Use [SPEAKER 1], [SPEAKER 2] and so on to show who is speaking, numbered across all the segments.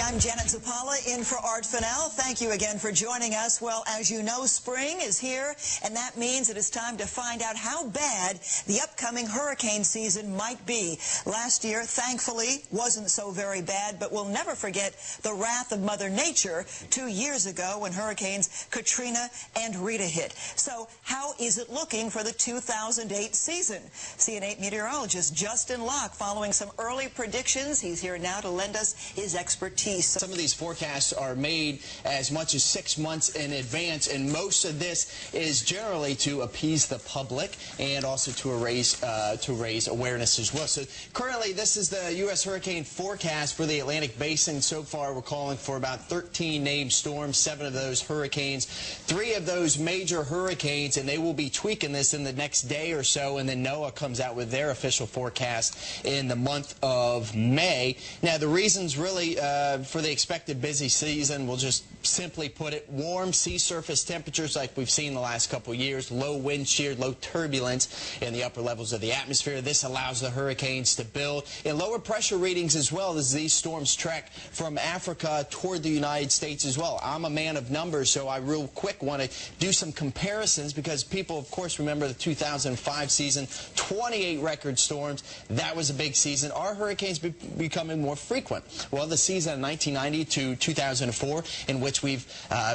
[SPEAKER 1] I'm Janet Zapala in for Art Fennell. Thank you again for joining us. Well, as you know, spring is here, and that means it is time to find out how bad the upcoming hurricane season might be. Last year, thankfully, wasn't so very bad, but we'll never forget the wrath of Mother Nature 2 years ago when hurricanes Katrina and Rita hit. So how is it looking for the 2008 season? CN8 meteorologist Justin Locke following some early predictions. He's here now to lend us his expertise.
[SPEAKER 2] Some of these forecasts are made as much as 6 months in advance, and most of this is generally to appease the public and also to raise awareness as well. So currently, this is the U.S. hurricane forecast for the Atlantic Basin. So far, we're calling for about 13 named storms, 7 of those hurricanes, 3 of those major hurricanes, and they will be tweaking this in the next day or so, and then NOAA comes out with their official forecast in the month of May. Now, the reasons really for the expected busy season, we'll just simply put it, warm sea surface temperatures like we've seen the last couple of years, low wind shear, low turbulence in the upper levels of the atmosphere. This allows the hurricanes to build, and lower pressure readings as well as these storms trek from Africa toward the United States as well. I'm a man of numbers, so I real quick want to do some comparisons because people, of course, remember the 2005 season, 28 record storms. That was a big season. Are hurricanes becoming more frequent? Well, the season of 1990 to 2004, in which we've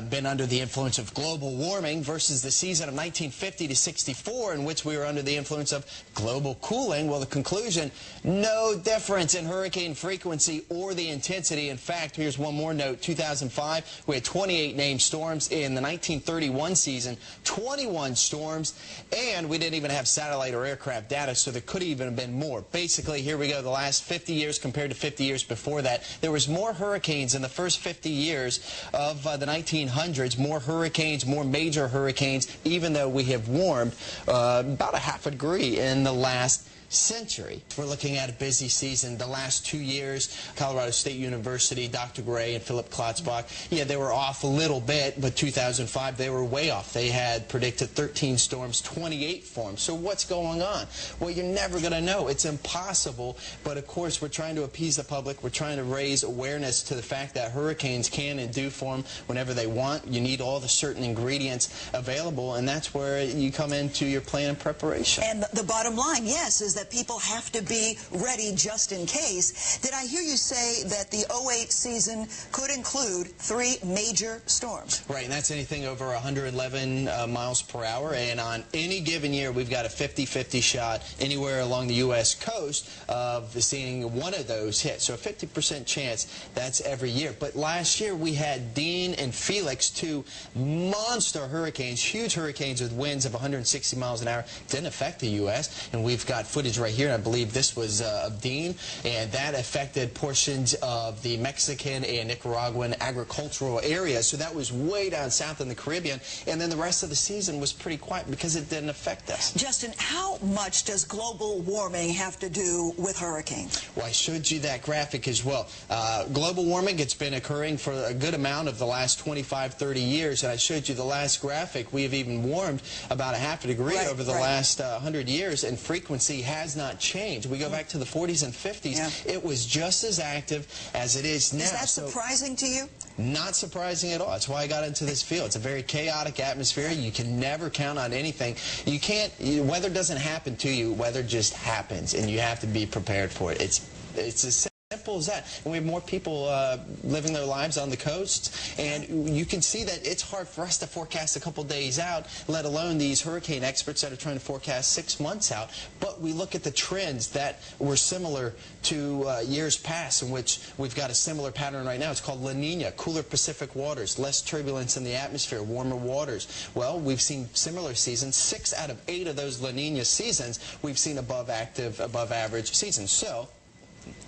[SPEAKER 2] been under the influence of global warming, versus the season of 1950 to 64, in which we were under the influence of global cooling. Well, the conclusion, no difference in hurricane frequency or the intensity. In fact, here's one more note. 2005, we had 28 named storms. In the 1931 season, 21 storms, and we didn't even have satellite or aircraft data, so there could even have been more. Basically, here we go, the last 50 years compared to 50 years before that, there was more hurricanes in the first 50 years of the 1900s, more hurricanes, more major hurricanes, even though we have warmed about a half a degree in the last century. We're looking at a busy season. The last 2 years, Colorado State University, Dr. Gray and Philip Klotzbach, yeah, they were off a little bit, but 2005, they were way off. They had predicted 13 storms, 28 forms. So what's going on? Well, you're never going to know. It's impossible, but of course, we're trying to appease the public. We're trying to raise awareness to the fact that hurricanes can and do form whenever they want. You need all the certain ingredients available, and that's where you come into your plan and preparation.
[SPEAKER 1] And the bottom line, yes, is that people have to be ready just in case. Did I hear you say that the 08 season could include 3 major storms?
[SPEAKER 2] Right, and that's anything over 111 miles per hour, and on any given year, we've got a 50-50 shot anywhere along the U.S. coast of seeing one of those hit. So a 50% chance, that's every year. But last year, we had Dean and Felix, 2 monster hurricanes, huge hurricanes with winds of 160 miles an hour. Didn't affect the U.S., and we've got footage right here, and I believe this was of Dean, and that affected portions of the Mexican and Nicaraguan agricultural areas. So that was way down south in the Caribbean, and then the rest of the season was pretty quiet because it didn't affect us.
[SPEAKER 1] Justin, how much does global warming have to do with hurricanes?
[SPEAKER 2] Well, I showed you that graphic as well. Global warming, it's been occurring for a good amount of the last 25, 30 years, and I showed you the last graphic. We have even warmed about a half a degree over the last 100 years, and frequency has not changed. We go back to the 40s and 50s. Yeah. It was just as active as it is now.
[SPEAKER 1] Is that surprising to you?
[SPEAKER 2] Not surprising at all. That's why I got into this field. It's a very chaotic atmosphere. You can never count on anything. You can't, weather doesn't happen to you. Weather just happens, and you have to be prepared for it. It's as simple as that. And we have more people living their lives on the coasts, and you can see that it's hard for us to forecast a couple days out, let alone these hurricane experts that are trying to forecast 6 months out. But we look at the trends that were similar to years past, in which we've got a similar pattern right now. It's called La Nina, cooler Pacific waters, less turbulence in the atmosphere, warmer waters. Well, we've seen similar seasons. 6 out of 8 of those La Nina seasons, we've seen above average seasons. So,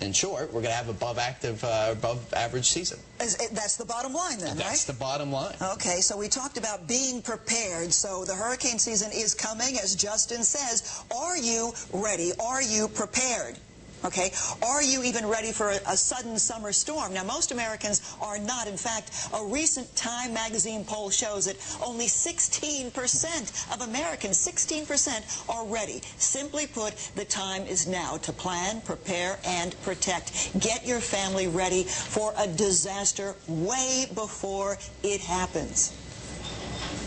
[SPEAKER 2] in short, we're going to have above average season.
[SPEAKER 1] That's the bottom line then, right?
[SPEAKER 2] That's the bottom line.
[SPEAKER 1] Okay, so we talked about being prepared. So the hurricane season is coming, as Justin says. Are you ready? Are you prepared? Okay? Are you even ready for a sudden summer storm? Now, most Americans are not. In fact, a recent Time magazine poll shows that only 16% of Americans, 16%, are ready. Simply put, the time is now to plan, prepare, and protect. Get your family ready for a disaster way before it happens.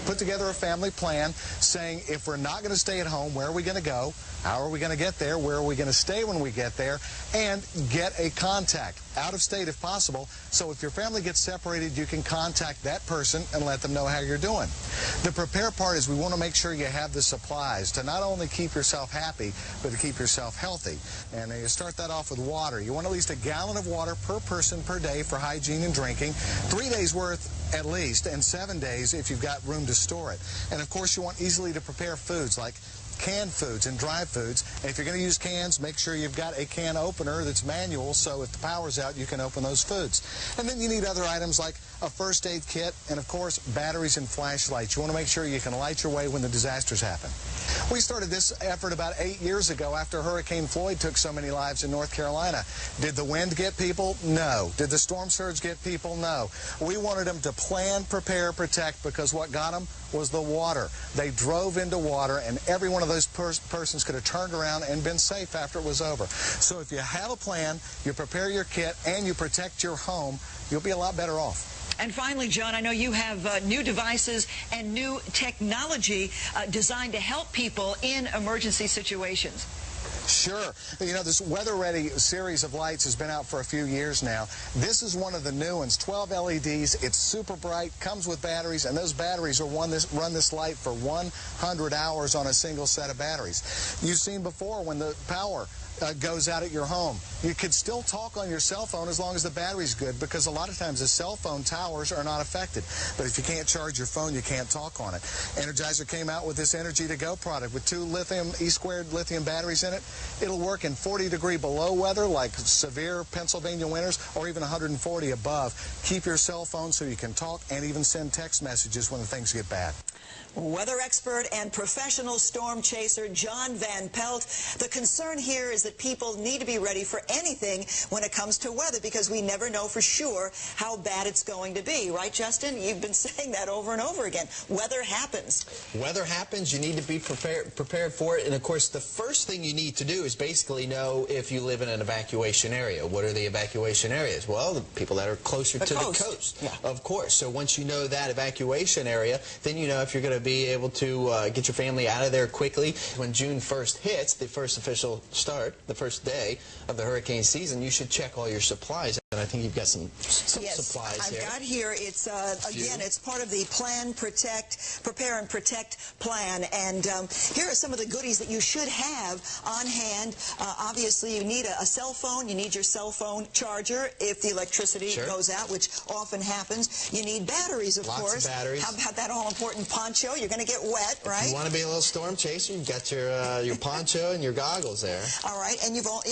[SPEAKER 3] Put together a family plan saying, if we're not going to stay at home, where are we going to go? How are we going to get there? Where are we going to stay when we get there? And get a contact, out of state if possible, so if your family gets separated, you can contact that person and let them know how you're doing. The prepare part is we want to make sure you have the supplies to not only keep yourself happy, but to keep yourself healthy. And you start that off with water. You want at least a gallon of water per person per day for hygiene and drinking, 3 days worth at least, and 7 days if you've got room to store it. And of course, you want easily to prepare foods like canned foods and dry foods. And if you're going to use cans, make sure you've got a can opener that's manual, so if the power's out, you can open those foods. And then you need other items like a first aid kit and, of course, batteries and flashlights. You want to make sure you can light your way when the disasters happen. We started this effort about 8 years ago after Hurricane Floyd took so many lives in North Carolina. Did the wind get people? No. Did the storm surge get people? No. We wanted them to plan, prepare, protect, because what got them was the water. They drove into water, and every one of those persons could have turned around and been safe after it was over. So if you have a plan, you prepare your kit, and you protect your home, you'll be a lot better off.
[SPEAKER 1] And finally, John, I know you have new devices and new technology designed to help people in emergency situations.
[SPEAKER 3] Sure. You know, this weather-ready series of lights has been out for a few years now. This is one of the new ones, 12 LEDs. It's super bright, comes with batteries, and those batteries will run this light for 100 hours on a single set of batteries. You've seen before when the power goes out at your home. You could still talk on your cell phone as long as the battery's good, because a lot of times the cell phone towers are not affected. But if you can't charge your phone, you can't talk on it. Energizer came out with this Energy to Go product with 2 E-squared lithium batteries in it. It'll work in 40-degree below weather, like severe Pennsylvania winters, or even 140 above. Keep your cell phone so you can talk and even send text messages when things get bad.
[SPEAKER 1] Weather expert and professional storm chaser John Van Pelt. The concern here is that people need to be ready for anything when it comes to weather, because we never know for sure how bad it's going to be. Right, Justin? You've been saying that over and over again. Weather happens. Weather
[SPEAKER 2] happens. You need to be prepared for it. And, of course, the first thing you need to do is basically know if you live in an evacuation area. What are the evacuation areas? Well, the people that are closer to the coast, yeah. Of course. So once you know that evacuation area, then you know if you're going to be able to get your family out of there quickly. When June 1st hits, the first official start, the first day of the hurricane season, you should check all your supplies. And I think you've got some supplies here. I've got here, it's, again, it's part of the Plan, Protect, Prepare and Protect plan. And here are some of the goodies that you should have on hand. Obviously, you need a cell phone. You need your cell phone charger if the electricity goes out, which often happens. You need batteries, of course. Lots of batteries. How about that all-important poncho? You're going to get wet, right? If you want to be a little storm chaser, you've got your poncho and your goggles there. All right, and you've all,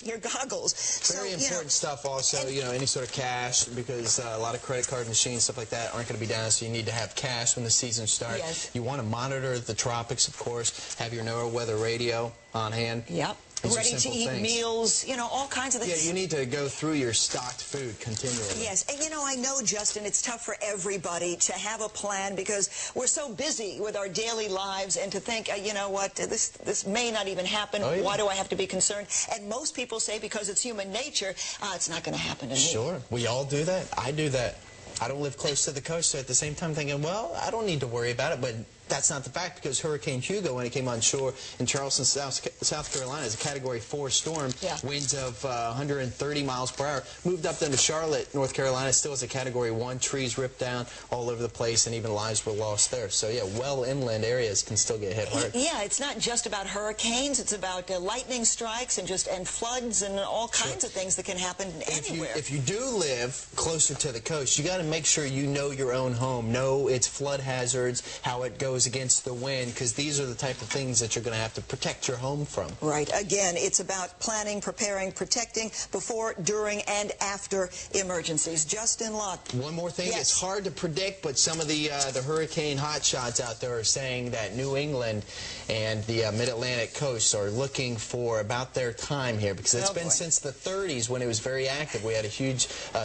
[SPEAKER 2] your goggles. Very important stuff also. You know, any sort of cash, because a lot of credit card machines, stuff like that, aren't going to be down, so you need to have cash when the season starts. Yes. You want to monitor the tropics, of course. Have your NOAA weather radio on hand. Yep. Ready to eat meals, you know, all kinds of things. Yeah, you need to go through your stocked food continually. Yes, and you know, I know, Justin, it's tough for everybody to have a plan because we're so busy with our daily lives, and to think, you know what, this may not even happen. Oh, yeah. Why do I have to be concerned? And most people say because it's human nature, it's not going to happen to me. Sure, we all do that. I do that. I don't live close to the coast, so at the same time thinking, well, I don't need to worry about it, but that's not the fact, because Hurricane Hugo, when it came on shore in Charleston, South Carolina, is a Category 4 storm, winds of 130 miles per hour, moved up then to Charlotte, North Carolina, still is a Category 1, trees ripped down all over the place, and even lives were lost there. So, yeah, well inland areas can still get hit hard. Yeah, it's not just about hurricanes, it's about lightning strikes and floods and all kinds of things that can happen anywhere. If you do live closer to the coast, you got to make sure you know your own home, know its flood hazards, how it goes windows against the wind, because these are the type of things that you're going to have to protect your home from.
[SPEAKER 1] Right. Again, it's about planning, preparing, protecting before, during, and after emergencies. Justin Locke.
[SPEAKER 2] One more thing.
[SPEAKER 1] Yes.
[SPEAKER 2] It's hard to predict, but some of the hurricane hotshots out there are saying that New England and the mid-Atlantic coasts are looking for about their time here, because it's been since the 30s when it was very active. We had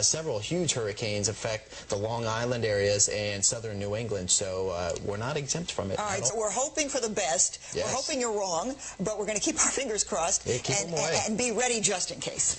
[SPEAKER 2] several huge hurricanes affect the Long Island areas and southern New England, so we're not exempt from it.
[SPEAKER 1] All right, so we're hoping for the best.
[SPEAKER 2] Yes.
[SPEAKER 1] We're hoping you're wrong, but we're going to keep our fingers crossed
[SPEAKER 2] keep them away.
[SPEAKER 1] and be ready just in case.